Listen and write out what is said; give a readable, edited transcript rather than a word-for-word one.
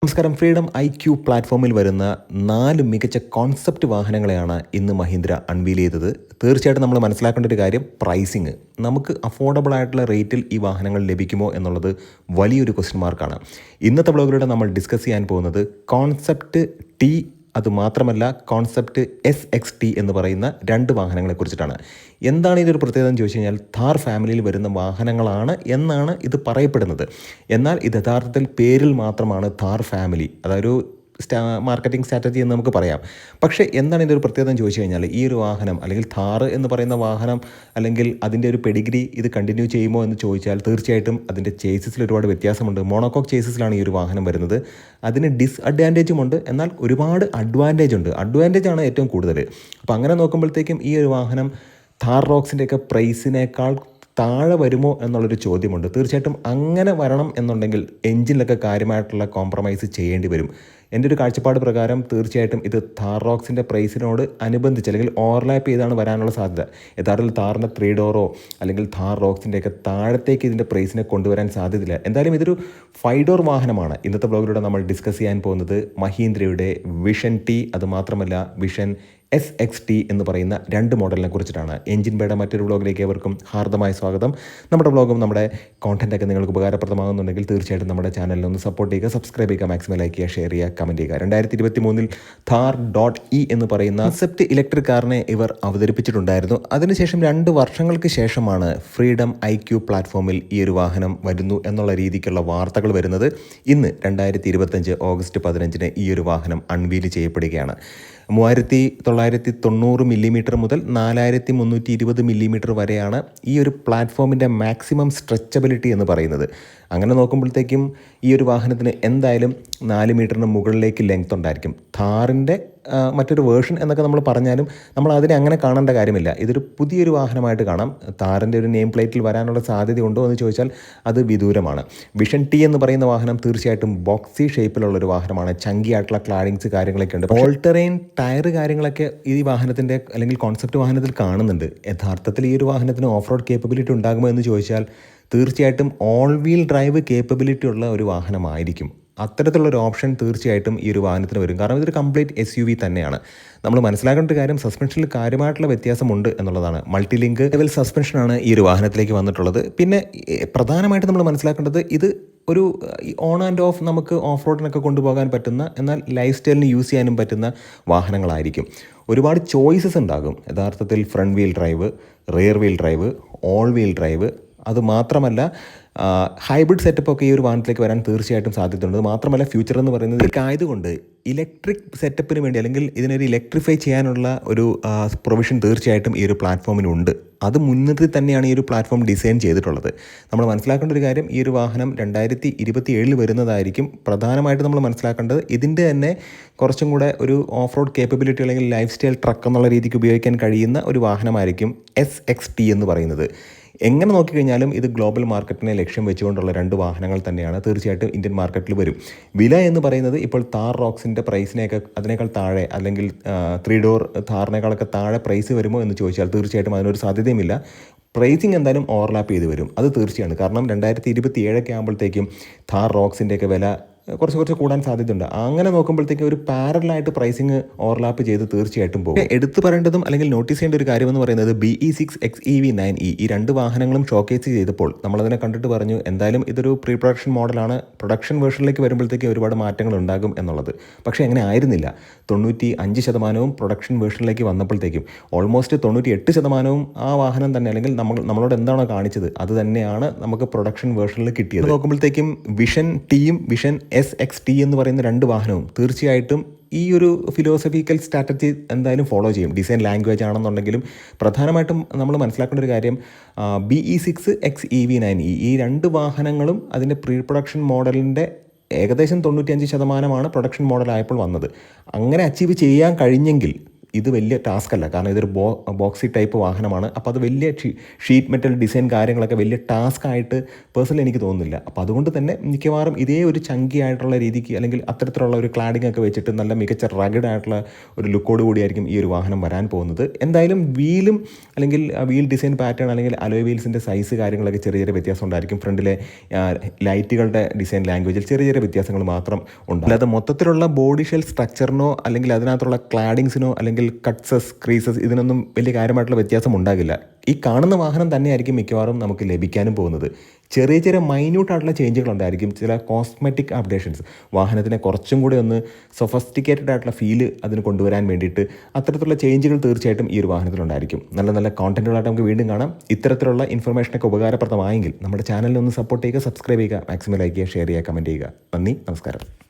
നമസ്കാരം. Freedom IQ പ്ലാറ്റ്ഫോമിൽ വരുന്ന 4 മികച്ച കോൺസെപ്റ്റ് വാഹനങ്ങളെയാണ് ഇന്ന് മഹീന്ദ്ര അൺവീൽ ചെയ്തത്. തീർച്ചയായിട്ടും നമ്മൾ മനസ്സിലാക്കേണ്ട ഒരു കാര്യം പ്രൈസിങ്. നമുക്ക് അഫോർഡബിൾ ആയിട്ടുള്ള റേറ്റിൽ ഈ വാഹനങ്ങൾ ലഭിക്കുമോ എന്നുള്ളത് വലിയൊരു ക്വസ്റ്റ്യൻ മാർക്കാണ്. ഇന്നത്തെ ബ്ലോഗിലൂടെ നമ്മൾ ഡിസ്കസ് ചെയ്യാൻ പോകുന്നത് കോൺസെപ്റ്റ് ടി, അതുമാത്രമല്ല കോൺസെപ്റ്റ് SXT എന്ന് പറയുന്ന 2 വാഹനങ്ങളെക്കുറിച്ചിട്ടാണ്. എന്താണ് ഇതിൻ്റെ ഒരു പ്രത്യേകത എന്ന് ചോദിച്ചു കഴിഞ്ഞാൽ, ഥാർ ഫാമിലിയിൽ വരുന്ന വാഹനങ്ങളാണ് എന്നാണ് ഇത് പറയപ്പെടുന്നത്. എന്നാൽ ഇത് യഥാർത്ഥത്തിൽ പേരിൽ മാത്രമാണ് ഥാർ ഫാമിലി, അതൊരു മാർക്കറ്റിംഗ് സ്ട്രാറ്റജി എന്ന് നമുക്ക് പറയാം. പക്ഷേ എന്താണ് ഇതിൻ്റെ ഒരു പ്രത്യേകത എന്ന് ചോദിച്ചു കഴിഞ്ഞാൽ, ഈ ഒരു വാഹനം അല്ലെങ്കിൽ ഥാർ എന്ന് പറയുന്ന വാഹനം അല്ലെങ്കിൽ അതിൻ്റെ ഒരു പെഡിഗ്രി ഇത് കണ്ടിന്യൂ ചെയ്യുമോ എന്ന് ചോദിച്ചാൽ തീർച്ചയായിട്ടും അതിൻ്റെ ചേസിസിൽ ഒരുപാട് വ്യത്യാസമുണ്ട്. മോണോകോക്ക് ചേസിസിലാണ് ഈ ഒരു വാഹനം വരുന്നത്. അതിന് ഡിസ്അഡ്വാൻറ്റേജും ഉണ്ട്, എന്നാൽ ഒരുപാട് അഡ്വാൻറ്റേജ് ഉണ്ട്. അഡ്വാൻറ്റേജാണ് ഏറ്റവും കൂടുതൽ. അപ്പോൾ അങ്ങനെ നോക്കുമ്പോഴത്തേക്കും ഈ ഒരു വാഹനം ഥാർ റോക്സിൻ്റെയൊക്കെ പ്രൈസിനേക്കാൾ താഴെ വരുമോ എന്നുള്ളൊരു ചോദ്യമുണ്ട്. തീർച്ചയായിട്ടും അങ്ങനെ വരണം എന്നുണ്ടെങ്കിൽ എൻജിനിലൊക്കെ കാര്യമായിട്ടുള്ള കോംപ്രമൈസ് ചെയ്യേണ്ടി വരും. എൻ്റെ ഒരു കാഴ്ചപ്പാട് പ്രകാരം തീർച്ചയായിട്ടും ഇത് ഥാർ റോക്സിൻ്റെ പ്രൈസിനോട് അനുബന്ധിച്ച് അല്ലെങ്കിൽ ഓവർലാപ്പ് ചെയ്താണ് വരാനുള്ള സാധ്യത. യഥാർത്ഥത്തിൽ ഥാറിൻ്റെ 3 ഡോറോ അല്ലെങ്കിൽ ഥാർ റോക്സിൻ്റെയൊക്കെ താഴത്തേക്ക് ഇതിൻ്റെ പ്രൈസിനെ കൊണ്ടുവരാൻ സാധ്യതയില്ല. എന്തായാലും ഇതൊരു 5 ഡോർ വാഹനമാണ്. ഇന്നത്തെ ബ്ലോഗിലൂടെ നമ്മൾ ഡിസ്കസ് ചെയ്യാൻ പോകുന്നത് മഹീന്ദ്രയുടെ വിഷൻ ടി, അതുമാത്രമല്ല വിഷൻ SXT എന്ന് പറയുന്ന 2 മോഡലിനെ കുറിച്ചിട്ടാണ്. എൻജിൻ ബേയുടെ മറ്റൊരു വ്ളോഗിലേക്ക് ഏവർക്കും ഹാർദമായ സ്വാഗതം. നമ്മുടെ വ്ളോഗും നമ്മുടെ കോണ്ടൻറ്റൊക്കെ നിങ്ങൾക്ക് ഉപകാരപ്രദമാകുന്നുണ്ടെങ്കിൽ തീർച്ചയായിട്ടും നമ്മുടെ ചാനലിൽ ഒന്ന് സപ്പോർട്ട് ചെയ്യുക, സബ്സ്ക്രൈബ് ചെയ്യുക, മാക്സിമം ലൈക്ക് ചെയ്യുക, ഷെയർ ചെയ്യുക, കമൻറ്റ് ചെയ്യുക. 2023 ഥാർ.E എന്ന് പറയുന്ന കൺസെപ്റ്റ് ഇലക്ട്രിക് കാറിനെ ഇവർ അവതരിപ്പിച്ചിട്ടുണ്ടായിരുന്നു. അതിനുശേഷം 2 വർഷങ്ങൾക്ക് ശേഷമാണ് ഫ്രീഡം ഐക്യു പ്ലാറ്റ്ഫോമിൽ ഈ ഒരു വാഹനം വരുന്നു എന്നുള്ള രീതിക്കുള്ള വാർത്തകൾ വരുന്നത്. ഇന്ന് 2025 ഓഗസ്റ്റ് 15 ഈ ഒരു വാഹനം അൺവീൽ ചെയ്യപ്പെടുകയാണ്. 3990 മില്ലിമീറ്റർ മുതൽ 4320 മില്ലിമീറ്റർ വരെയാണ് ഈ ഒരു പ്ലാറ്റ്ഫോമിൻ്റെ മാക്സിമം സ്ട്രെച്ചബിലിറ്റി എന്ന് പറയുന്നത്. അങ്ങനെ നോക്കുമ്പോഴത്തേക്കും ഈ ഒരു വാഹനത്തിന് എന്തായാലും 4 മീറ്ററിന് മുകളിലേക്ക് ലെങ്ത് ഉണ്ടായിരിക്കും. ഥാറിൻ്റെ മറ്റൊരു വേർഷൻ എന്നൊക്കെ നമ്മൾ പറഞ്ഞാലും നമ്മൾ അതിനെ അങ്ങനെ കാണേണ്ട കാര്യമില്ല. ഇതൊരു പുതിയൊരു വാഹനമായിട്ട് കാണാം. ഥാറിൻ്റെ ഒരു നെയിം പ്ലേറ്റിൽ വരാനുള്ള സാധ്യത ഉണ്ടോ എന്ന് ചോദിച്ചാൽ അത് വിദൂരമാണ്. വിഷൻ ടി എന്ന് പറയുന്ന വാഹനം തീർച്ചയായിട്ടും ബോക്സി ഷേപ്പിലുള്ളൊരു വാഹനമാണ്. ചങ്കി ആയിട്ടുള്ള ക്ലാഡിങ്സ് കാര്യങ്ങളൊക്കെ ഉണ്ട്. ഓൾ ടെറൈൻ ടയർ കാര്യങ്ങളൊക്കെ ഈ വാഹനത്തിൻ്റെ അല്ലെങ്കിൽ കോൺസെപ്റ്റ് വാഹനത്തിൽ കാണുന്നുണ്ട്. യഥാർത്ഥത്തിൽ ഈ ഒരു വാഹനത്തിന് ഓഫ് റോഡ് കേപ്പബിലിറ്റി ഉണ്ടാകുമോ എന്ന് ചോദിച്ചാൽ തീർച്ചയായിട്ടും ഓൾ വീൽ ഡ്രൈവ് കേപ്പബിലിറ്റി ഉള്ള ഒരു വാഹനമായിരിക്കും. അത്തരത്തിലുള്ളൊരു ഓപ്ഷൻ തീർച്ചയായിട്ടും ഈ ഒരു വാഹനത്തിന് വരും. കാരണം ഇതൊരു കംപ്ലീറ്റ് SUV തന്നെയാണ്. നമ്മൾ മനസ്സിലാക്കേണ്ട ഒരു കാര്യം, സസ്പെൻഷനിൽ കാര്യമായിട്ടുള്ള വ്യത്യാസമുണ്ട് എന്നുള്ളതാണ്. മൾട്ടി ലിങ്ക് ലെവൽ സസ്പെൻഷനാണ് ഈ ഒരു വാഹനത്തിലേക്ക് വന്നിട്ടുള്ളത്. പിന്നെ പ്രധാനമായിട്ട് നമ്മൾ മനസ്സിലാക്കേണ്ടത് ഇത് ഒരു ഓൺ ആൻഡ് ഓഫ് നമുക്ക് ഓഫ് റോഡിനൊക്കെ കൊണ്ടുപോകാൻ പറ്റുന്ന, എന്നാൽ ലൈഫ് സ്റ്റൈലിന് യൂസ് ചെയ്യാനും പറ്റുന്ന വാഹനങ്ങളായിരിക്കും. ഒരുപാട് ചോയ്സസ് ഉണ്ടാകും. യഥാർത്ഥത്തിൽ front wheel drive, rear wheel drive, all wheel drive, അതുമാത്രമല്ല ഹൈബ്രിഡ് സെറ്റപ്പൊക്കെ ഈ ഒരു വാഹനത്തിലേക്ക് വരാൻ തീർച്ചയായിട്ടും സാധ്യതയുണ്ട്. മാത്രമല്ല ഫ്യൂച്ചർ എന്ന് പറയുന്നത് ആയതുകൊണ്ട് ഇലക്ട്രിക് സെറ്റപ്പിന് വേണ്ടി അല്ലെങ്കിൽ ഇതിനൊരു ഇലക്ട്രിഫൈ ചെയ്യാനുള്ള ഒരു പ്രൊവിഷൻ തീർച്ചയായിട്ടും ഈ ഒരു പ്ലാറ്റ്ഫോമിനുണ്ട്. അത് മുൻനിർത്തി തന്നെയാണ് ഈ ഒരു പ്ലാറ്റ്ഫോം ഡിസൈൻ ചെയ്തിട്ടുള്ളത്. നമ്മൾ മനസ്സിലാക്കേണ്ട ഒരു കാര്യം, ഈ ഒരു വാഹനം 2027 വരുന്നതായിരിക്കും. പ്രധാനമായിട്ട് നമ്മൾ മനസ്സിലാക്കേണ്ടത് ഇതിൻ്റെ തന്നെ കുറച്ചും കൂടെ ഒരു ഓഫ് റോഡ് കേപ്പബിലിറ്റി അല്ലെങ്കിൽ ലൈഫ് സ്റ്റൈൽ ട്രക്ക് എന്നുള്ള രീതിക്ക് ഉപയോഗിക്കാൻ കഴിയുന്ന ഒരു വാഹനമായിരിക്കും SXT എന്ന് പറയുന്നത്. എങ്ങനെ നോക്കിക്കഴിഞ്ഞാലും ഇത് ഗ്ലോബൽ മാർക്കറ്റിനെ ലക്ഷ്യം വെച്ചുകൊണ്ടുള്ള 2 വാഹനങ്ങൾ തന്നെയാണ്. തീർച്ചയായിട്ടും ഇന്ത്യൻ മാർക്കറ്റിൽ വരും. വില എന്ന് പറയുന്നത് ഇപ്പോൾ ഥാർ റോക്സിൻ്റെ പ്രൈസിനേക്കാൾ അതിനേക്കാൾ താഴെ അല്ലെങ്കിൽ 3 ഡോർ ഥാറിനേക്കാളൊക്കെ താഴെ പ്രൈസ് വരുമോ എന്ന് ചോദിച്ചാൽ തീർച്ചയായിട്ടും അതിനൊരു സാധ്യതയുമില്ല. പ്രൈസിങ് എന്തായാലും ഓവർലാപ്പ് ചെയ്ത് വരും, അത് തീർച്ചയാണ്. കാരണം 2027 ആകുമ്പോഴത്തേക്കും ഥാർ റോക്സിൻ്റെയൊക്കെ വില കുറച്ച് കൂടാൻ സാധ്യതയുണ്ട്. അങ്ങനെ നോക്കുമ്പോഴത്തേക്കും ഒരു പാരലായിട്ട് പ്രൈസിങ് ഓവർലാപ്പ് ചെയ്ത് തീർച്ചയായിട്ടും പോകും. എടുത്തു പറയേണ്ടതും അല്ലെങ്കിൽ നോട്ടീസ് ചെയ്യേണ്ട ഒരു കാര്യമെന്ന് പറയുന്നത് BE6 XEV9E ഈ 2 വാഹനങ്ങളും ഷോക്കേസ് ചെയ്തപ്പോൾ നമ്മളതിനെ കണ്ടിട്ട് പറഞ്ഞു എന്തായാലും ഇതൊരു പ്രീ പ്രൊഡക്ഷൻ മോഡലാണ്, പ്രൊഡക്ഷൻ വേർഷനിലേക്ക് വരുമ്പോഴത്തേക്കും ഒരുപാട് മാറ്റങ്ങൾ ഉണ്ടാകും എന്നുള്ളത്. പക്ഷേ അങ്ങനെ ആയിരുന്നില്ല. 95% പ്രൊഡക്ഷൻ വേർഷനിലേക്ക് വന്നപ്പോഴത്തേക്കും ഓൾമോസ്റ്റ് 98% ആ വാഹനം തന്നെ അല്ലെങ്കിൽ നമ്മളോട് എന്താണോ കാണിച്ചത് അത് തന്നെയാണ് നമുക്ക് പ്രൊഡക്ഷൻ വേർഷനിൽ കിട്ടിയത്. നോക്കുമ്പോഴത്തേക്കും വിഷൻ ടിയും വിഷൻ SXT എന്ന് പറയുന്ന 2 വാഹനവും തീർച്ചയായിട്ടും ഈ ഒരു ഫിലോസഫിക്കൽ സ്ട്രാറ്റജി എന്തായാലും ഫോളോ ചെയ്യും. ഡിസൈൻ ലാംഗ്വേജ് ആണെന്നുണ്ടെങ്കിലും പ്രധാനമായിട്ടും നമ്മൾ മനസ്സിലാക്കേണ്ട ഒരു കാര്യം, BE6 XEV9E ഈ 2 വാഹനങ്ങളും അതിൻ്റെ പ്രീ പ്രൊഡക്ഷൻ മോഡലിൻ്റെ ഏകദേശം 95% പ്രൊഡക്ഷൻ മോഡലായപ്പോൾ വന്നത്. അങ്ങനെ അച്ചീവ് ചെയ്യാൻ കഴിഞ്ഞെങ്കിൽ ഇത് വലിയ ടാസ്ക് അല്ല, കാരണം ഇതൊരു ബോക്സി ടൈപ്പ് വാഹനമാണ്. അപ്പോൾ അത് വലിയ ഷീറ്റ് മെറ്റൽ ഡിസൈൻ കാര്യങ്ങളൊക്കെ വലിയ ടാസ്ക് ആയിട്ട് പേഴ്സണലി എനിക്ക് തോന്നുന്നില്ല. അപ്പോൾ അതുകൊണ്ട് തന്നെ മിക്കവാറും ഇതേ ഒരു ചങ്കി ആയിട്ടുള്ള രീതിക്ക് അല്ലെങ്കിൽ അത്തരത്തിലുള്ള ഒരു ക്ലാഡിംഗ് ഒക്കെ വെച്ചിട്ട് നല്ല മികച്ച റഗഡ് ആയിട്ടുള്ള ഒരു ലുക്കോട് കൂടിയായിരിക്കും ഈ ഒരു വാഹനം വരാൻ പോകുന്നത്. എന്തായാലും വീലും അല്ലെങ്കിൽ വീൽ ഡിസൈൻ പാറ്റേൺ അല്ലെങ്കിൽ അലോയ് വീൽസിൻ്റെ സൈസ് കാര്യങ്ങളൊക്കെ ചെറിയ ചെറിയ വ്യത്യാസം ഉണ്ടായിരിക്കും. ഫ്രണ്ടിലെ ലൈറ്റുകളുടെ ഡിസൈൻ ലാംഗ്വേജിൽ ചെറിയ ചെറിയ വ്യത്യാസങ്ങൾ മാത്രം ഉണ്ട്. അല്ലാതെ മൊത്തത്തിലുള്ള ബോഡി ഷെൽ സ്ട്രക്ചറിനോ അല്ലെങ്കിൽ അതിനകത്തുള്ള ക്ലാഡിങ്സിനോ അല്ലെങ്കിൽ കട്ട്സസ് ക്രീസസ് ഇതിനൊന്നും വലിയ കാര്യമായിട്ടുള്ള വ്യത്യാസം ഉണ്ടാകില്ല. ഈ കാണുന്ന വാഹനം തന്നെയായിരിക്കും മിക്കവാറും നമുക്ക് ലഭിക്കാനും പോകുന്നത്. ചെറിയ ചെറിയ മൈന്യൂട്ടായിട്ടുള്ള ചേഞ്ചുകൾ ഉണ്ടായിരിക്കും, ചില കോസ്മെറ്റിക് അപ്ഡേഷൻസ് വാഹനത്തിനെ കുറച്ചും കൂടി ഒന്ന് സൊഫസ്റ്റിക്കേറ്റഡ് ആയിട്ടുള്ള ഫീല് അതിന് കൊണ്ടുവരാൻ വേണ്ടിയിട്ട് അത്തരത്തിലുള്ള ചേഞ്ചുകൾ തീർച്ചയായിട്ടും ഈ ഒരു വാഹനത്തിലുണ്ടായിരിക്കും. നല്ല നല്ല കോണ്ടന്റുകളായിട്ട് നമുക്ക് വീണ്ടും കാണാം. ഇത്തരത്തിലുള്ള ഇൻഫർമേഷനൊക്കെ ഉപകാരപ്രദമായെങ്കിൽ നമ്മുടെ ചാനലിനെ ഒന്ന് സപ്പോർട്ട് ചെയ്യുക, സബ്സ്ക്രൈബ് ചെയ്യുക, മാക്സിമം ലൈക്ക് ചെയ്യുക, ഷെയർ ചെയ്യുക, കമൻറ്റ് ചെയ്യുക. നന്ദി, നമസ്കാരം.